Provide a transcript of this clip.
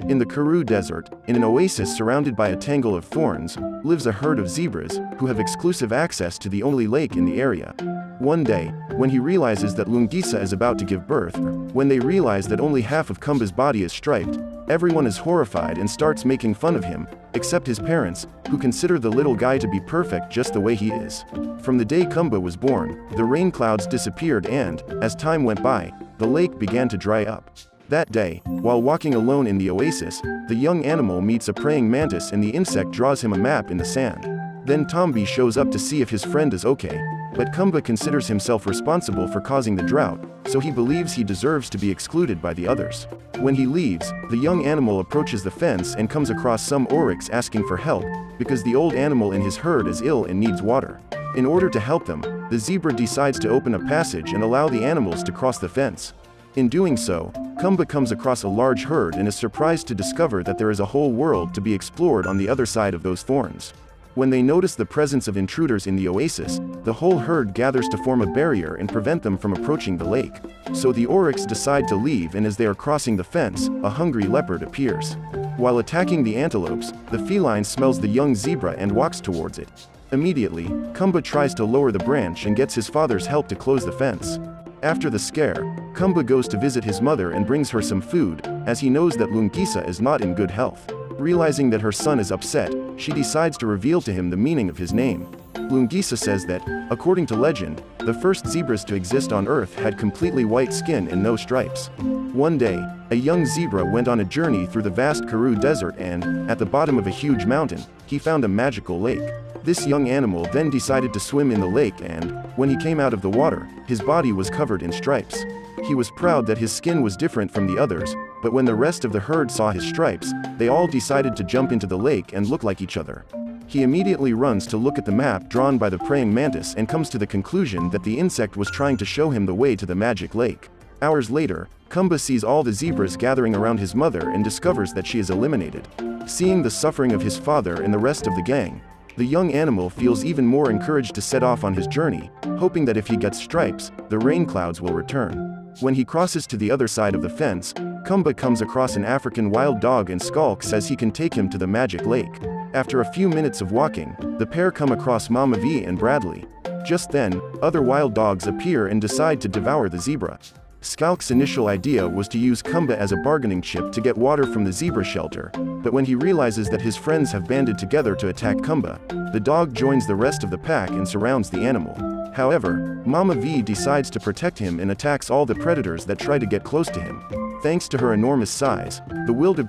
In the Karoo Desert, in an oasis surrounded by a tangle of thorns, lives a herd of zebras, who have exclusive access to the only lake in the area. One day, when he realizes that Lungisa is about to give birth, when they realize that only half of Khumba's body is striped, everyone is horrified and starts making fun of him, except his parents, who consider the little guy to be perfect just the way he is. From the day Khumba was born, the rain clouds disappeared and, as time went by, the lake began to dry up. That day, while walking alone in the oasis, the young animal meets a praying mantis and the insect draws him a map in the sand. Then Tombi shows up to see if his friend is okay, but Khumba considers himself responsible for causing the drought, so he believes he deserves to be excluded by the others. When he leaves, the young animal approaches the fence and comes across some oryx asking for help, because the old animal in his herd is ill and needs water. In order to help them, the zebra decides to open a passage and allow the animals to cross the fence. In doing so, Khumba comes across a large herd and is surprised to discover that there is a whole world to be explored on the other side of those thorns. When they notice the presence of intruders in the oasis, the whole herd gathers to form a barrier and prevent them from approaching the lake. So the oryx decide to leave, and as they are crossing the fence, a hungry leopard appears. While attacking the antelopes, the feline smells the young zebra and walks towards it. Immediately, Khumba tries to lower the branch and gets his father's help to close the fence. After the scare, Khumba goes to visit his mother and brings her some food, as he knows that Lungisa is not in good health. Realizing that her son is upset, she decides to reveal to him the meaning of his name. Lungisa says that, according to legend, the first zebras to exist on Earth had completely white skin and no stripes. One day, a young zebra went on a journey through the vast Karoo Desert and, at the bottom of a huge mountain, he found a magical lake. This young animal then decided to swim in the lake and, when he came out of the water, his body was covered in stripes. He was proud that his skin was different from the others, but when the rest of the herd saw his stripes, they all decided to jump into the lake and look like each other. He immediately runs to look at the map drawn by the praying mantis and comes to the conclusion that the insect was trying to show him the way to the magic lake. Hours later, Khumba sees all the zebras gathering around his mother and discovers that she is eliminated. Seeing the suffering of his father and the rest of the gang, the young animal feels even more encouraged to set off on his journey, hoping that if he gets stripes, the rain clouds will return. When he crosses to the other side of the fence, Khumba comes across an African wild dog and Skulk says he can take him to the magic lake. After a few minutes of walking, the pair come across Mama V and Bradley. Just then, other wild dogs appear and decide to devour the zebra. Skulk's initial idea was to use Khumba as a bargaining chip to get water from the zebra shelter, but when he realizes that his friends have banded together to attack Khumba, the dog joins the rest of the pack and surrounds the animal. However, Mama V decides to protect him and attacks all the predators that try to get close to him. Thanks to her enormous size, the wildebeest